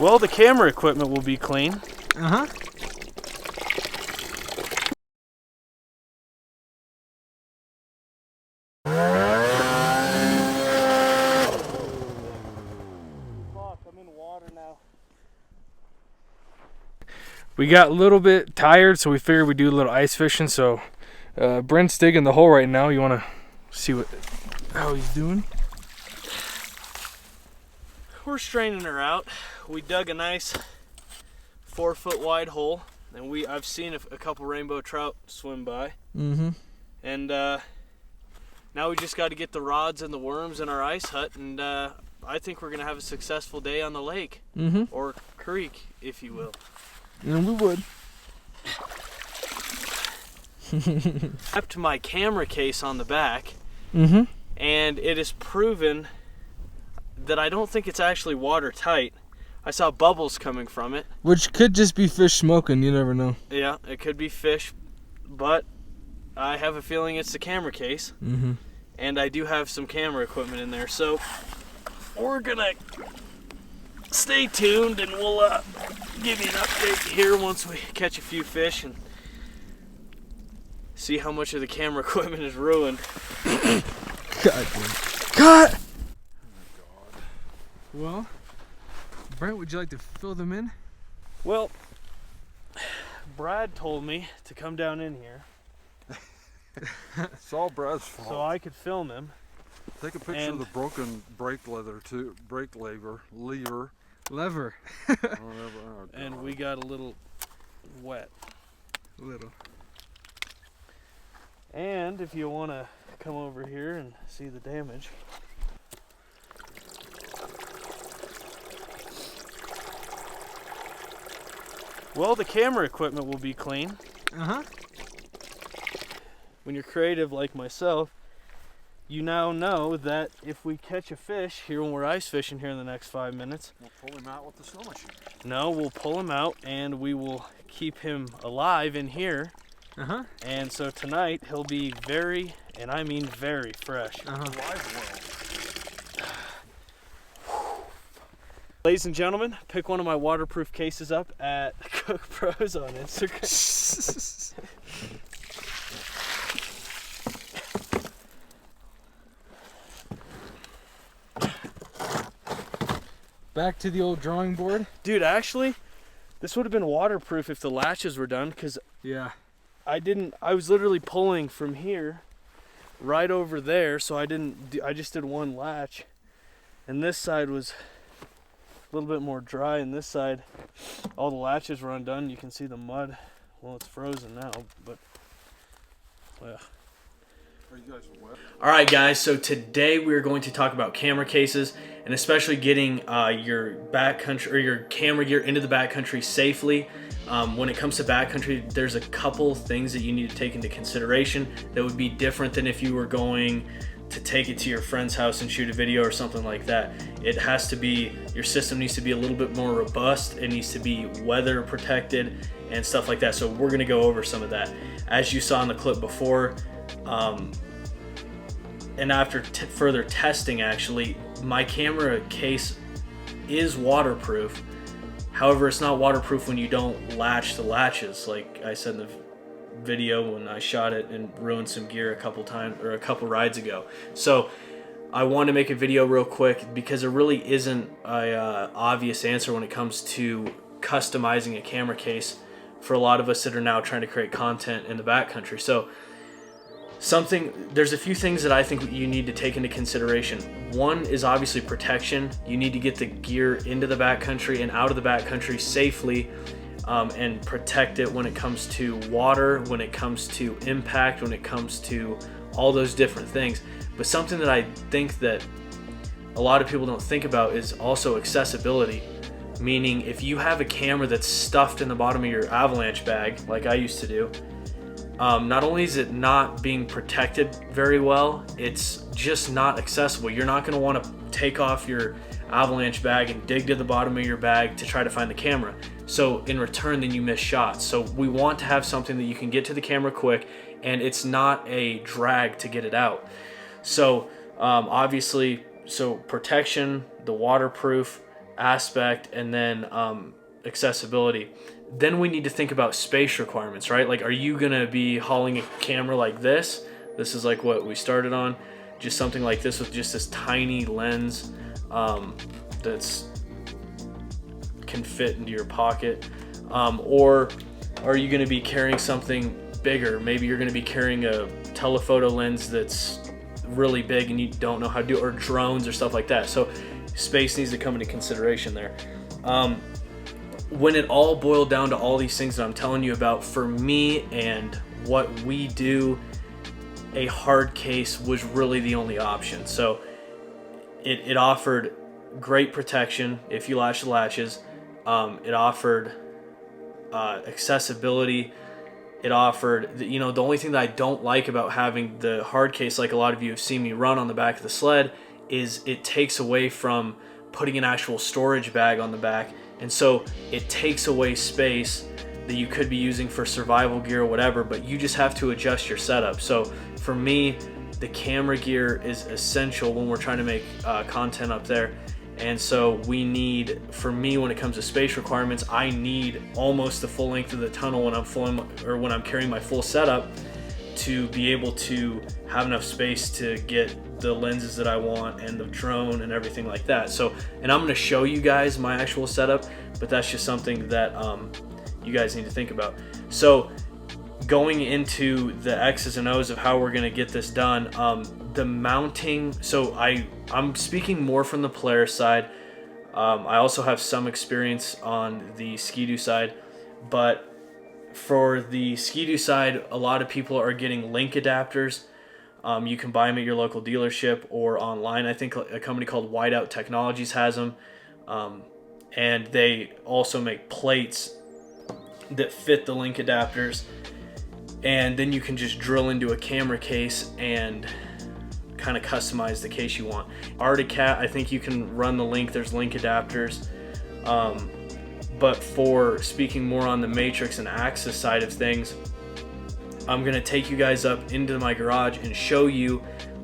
Well, the camera equipment will be clean. Uh-huh. Fuck, I'm in water now. We got a little bit tired, so we figured we'd do a little ice fishing. So Brent's digging the hole right now. You want to see how he's doing? We're straining her out. We dug a nice 4-foot wide hole, and I've seen a couple rainbow trout swim by. Mm-hmm. And now we just got to get the rods and the worms in our ice hut, and I think we're gonna have a successful day on the lake, or creek, if you will. And we would. Kept my camera case on the back, Mm-hmm. and it is proven that I don't think it's actually watertight. I saw bubbles coming from it. Which could just be fish smoking, you never know. Yeah, it could be fish, but I have a feeling it's the camera case. Mm-hmm. And I do have some camera equipment in there, so we're gonna stay tuned, and we'll give you an update here once we catch a few fish and see how much of the camera equipment is ruined. God damn. Cut! Oh my God. Well, Brent, would you like to fill them in? Well, Brad told me to come down in here It's all Brad's fault. so I could film him. Take a picture of the broken brake lever too. Brake lever. Lever. Whatever. Oh, And God. we got a little wet. Little. And if you want to come over here and see the damage. Well, the camera equipment will be clean. Uh-huh. When you're creative like myself, you now know that if we catch a fish here when we're ice fishing here in the next 5 minutes, We'll pull him out with the snow machine. no, we'll pull him out and we will keep him alive in here. Uh-huh. And so tonight he'll be very, and I mean very fresh. Uh-huh. Live well. Ladies and gentlemen, pick one of my waterproof cases up at Cook Pros on Instagram. Back to the old drawing board. Dude, actually, this would have been waterproof if the latches were done, because Yeah. I was literally pulling from here right over there, so I just did one latch. And this side was a little bit more dry, and this side, all the latches were undone. You can see the mud. Well, it's frozen now, but, well. Are you guys wet? Alright guys, so today we're going to talk about camera cases, and especially getting your backcountry or your camera gear into the backcountry safely. When it comes to backcountry, there's a couple things that you need to take into consideration that would be different than if you were going to take it to your friend's house and shoot a video or something like that. It has to be, your system needs to be a little bit more robust. It needs to be weather protected and stuff like that. So we're gonna go over some of that. As you saw in the clip before, and after further testing, actually, my camera case is waterproof. However, it's not waterproof when you don't latch the latches, like I said in the video when I shot it and ruined some gear a couple rides ago. So I want to make a video real quick because there really isn't a obvious answer when it comes to customizing a camera case for a lot of us that are now trying to create content in the backcountry. So there's a few things that I think you need to take into consideration. One is obviously protection. You need to get the gear into the backcountry and out of the backcountry safely, and protect it when it comes to water, when it comes to impact, when it comes to all those different things. But something that I think that a lot of people don't think about is also accessibility. Meaning if you have a camera that's stuffed in the bottom of your avalanche bag, like I used to do, not only is it not being protected very well, it's just not accessible. You're not going to want to take off your avalanche bag and dig to the bottom of your bag to try to find the camera. So in return, then you miss shots. So we want to have something that you can get to the camera quick and it's not a drag to get it out. So obviously, so protection, the waterproof aspect, and then accessibility. Then we need to think about space requirements, right? Like, are you gonna be hauling a camera like this? This is like what we started on, just something like this with just this tiny lens that's can fit into your pocket, or are you gonna be carrying something bigger? Maybe you're gonna be carrying a telephoto lens that's really big and you don't know how to do it, or drones or stuff like that. So space needs to come into consideration there. When it all boiled down to all these things that I'm telling you about, for me and what we do, a hard case was really the only option. So it offered great protection if you latch the latches. It offered accessibility. It offered, the only thing that I don't like about having the hard case, like a lot of you have seen me run on the back of the sled, is it takes away from putting an actual storage bag on the back. And so it takes away space that you could be using for survival gear or whatever, but you just have to adjust your setup. So for me, the camera gear is essential when we're trying to make content up there. And so we need, for me, when it comes to space requirements, I need almost the full length of the tunnel when I'm carrying my full setup, to be able to have enough space to get the lenses that I want and the drone and everything like that. So, and I'm going to show you guys my actual setup, but that's just something that you guys need to think about. So going into the X's and O's of how we're going to get this done, the mounting, so I'm speaking more from the Polaris side. I also have some experience on the Ski-Doo side, but for the Ski-Doo side, a lot of people are getting link adapters. You can buy them at your local dealership or online. I think a company called Whiteout Technologies has them. And they also make plates that fit the link adapters. And then you can just drill into a camera case and kind of customize the case you want. Arctic Cat, I think you can run the link. There's link adapters. But for speaking more on the Matrix and Axis side of things, I'm going to take you guys up into my garage and show you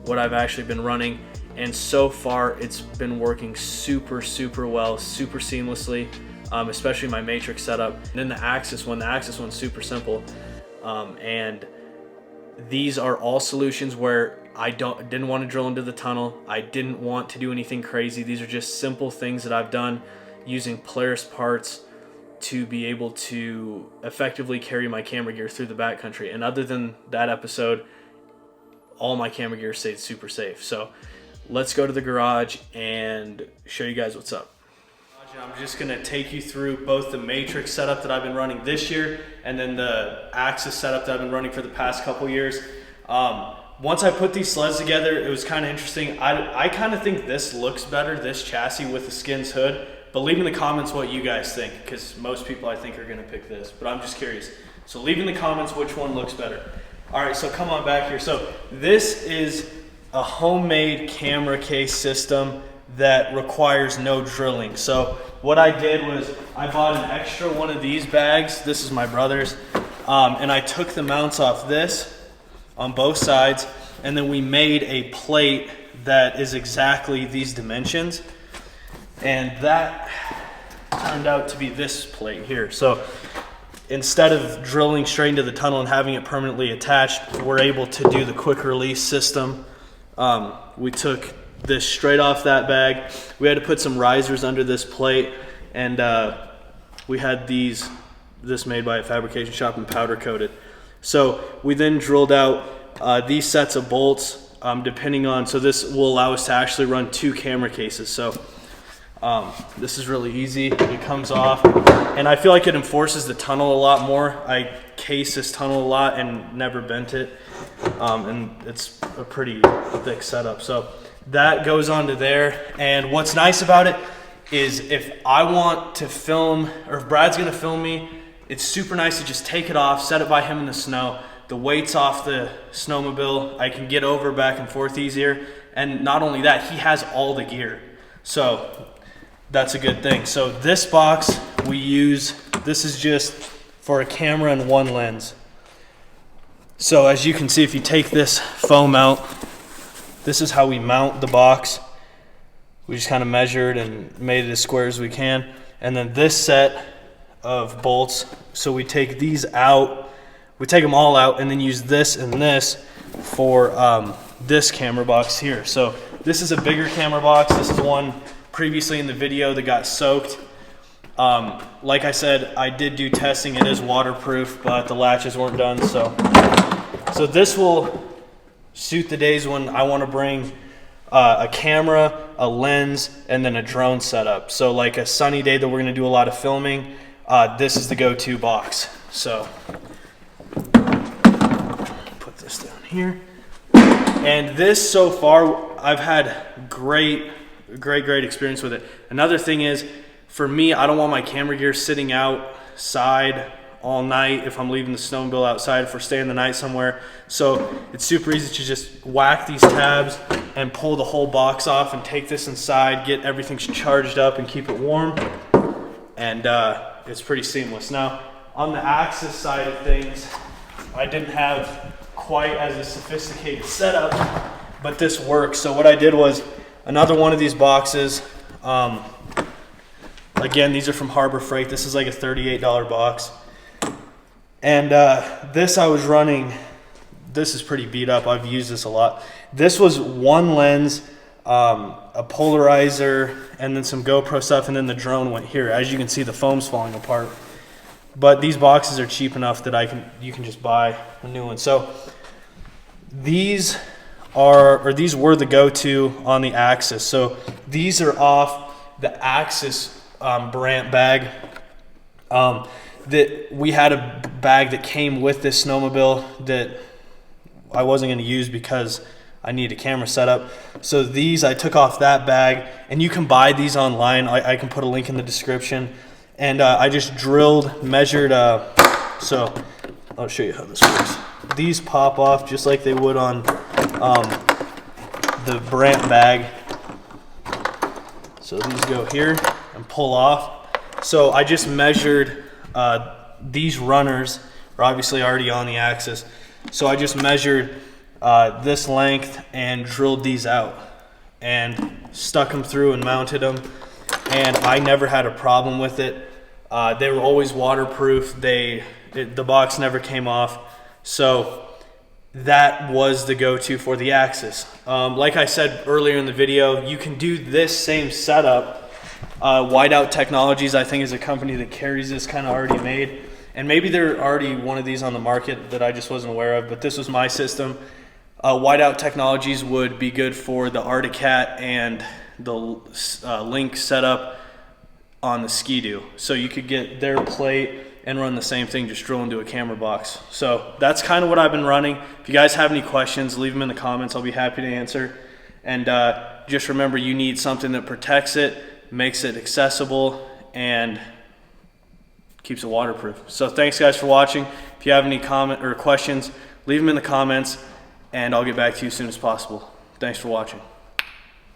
what I've actually been running. And so far, it's been working super, super well, super seamlessly, especially my Matrix setup. And then the Axis one's super simple. And these are all solutions where I didn't want to drill into the tunnel. I didn't want to do anything crazy. These are just simple things that I've done using Polaris parts to be able to effectively carry my camera gear through the backcountry. And other than that episode, all my camera gear stayed super safe. So let's go to the garage and show you guys what's up. I'm just gonna take you through both the Matrix setup that I've been running this year and then the Axis setup that I've been running for the past couple years. Once I put these sleds together, it was kind of interesting. I kind of think this looks better, this chassis with the skins hood. But leave in the comments what you guys think, because most people I think are going to pick this, but I'm just curious. So leave in the comments which one looks better. All right, so come on back here. So this is a homemade camera case system that requires no drilling. So what I did was I bought an extra one of these bags. This is my brother's. And I took the mounts off this on both sides, and then we made a plate that is exactly these dimensions. And that turned out to be this plate here. So instead of drilling straight into the tunnel and having it permanently attached, we're able to do the quick release system. We took this straight off that bag. We had to put some risers under this plate, and we had this made by a fabrication shop and powder coated. So we then drilled out these sets of bolts, depending on, so this will allow us to actually run 2 camera cases. So this is really easy. It comes off, and I feel like it enforces the tunnel a lot more. I case this tunnel a lot and never bent it, and it's a pretty thick setup. So that goes onto there, and what's nice about it is if I want to film, or if Brad's gonna film me, it's super nice to just take it off, set it by him in the snow. The weight's off the snowmobile. I can get over back and forth easier, and not only that, he has all the gear. So that's a good thing. So this box we use, this is just for a camera and 1 lens. So as you can see, if you take this foam out, this is how we mount the box We just kind of measured and made it as square as we can. And then this set of bolts, so we take these out, we take them all out, and then use this and this for this camera box here. So this is a bigger camera box. This is one previously in the video that got soaked. Like I said, I did do testing. It is waterproof, but the latches weren't done. So this will suit the days when I want to bring a camera, a lens, and then a drone setup. So like a sunny day that we're going to do a lot of filming, this is the go-to box. So put this down here. And this, so far, I've had great experience with it. Another thing is, for me, I don't want my camera gear sitting outside all night if I'm leaving the snowmobile outside, if we're staying the night somewhere. So it's super easy to just whack these tabs and pull the whole box off and take this inside, get everything charged up and keep it warm. And it's pretty seamless. Now, on the Axis side of things, I didn't have quite as a sophisticated setup, but this works. So what I did was another one of these boxes. Again, these are from Harbor Freight. This is like a $38 box. And this I was running, this is pretty beat up. I've used this a lot. This was one lens, a polarizer, and then some GoPro stuff, and then the drone went here. As you can see, the foam's falling apart. But these boxes are cheap enough that you can just buy a new one. So these were the go-to on the Axis. So these are off the Axis Brant bag. That we had a bag that came with this snowmobile that I wasn't going to use because I need a camera setup. So these I took off that bag, and you can buy these online. I can put a link in the description. And I just drilled, measured, so I'll show you how this works. These pop off just like they would on the Brant bag. So these go here and pull off. So I just measured these runners are obviously already on the Axis. So I just measured this length and drilled these out and stuck them through and mounted them. And I never had a problem with it. They were always waterproof. The box never came off. So that was the go-to for the Axis. Like I said earlier in the video, you can do this same setup. Whiteout Technologies, I think, is a company that carries this kind of already made. And maybe there are already one of these on the market that I just wasn't aware of, but this was my system. Whiteout Technologies would be good for the Arctic Cat and the Link setup on the Ski-Doo. So you could get their plate and run the same thing, just drill into a camera box. So that's kind of what I've been running. If you guys have any questions, leave them in the comments. I'll be happy to answer. And just remember, you need something that protects it, makes it accessible, and keeps it waterproof. So thanks guys for watching. If you have any comment or questions, leave them in the comments, and I'll get back to you as soon as possible. Thanks for watching.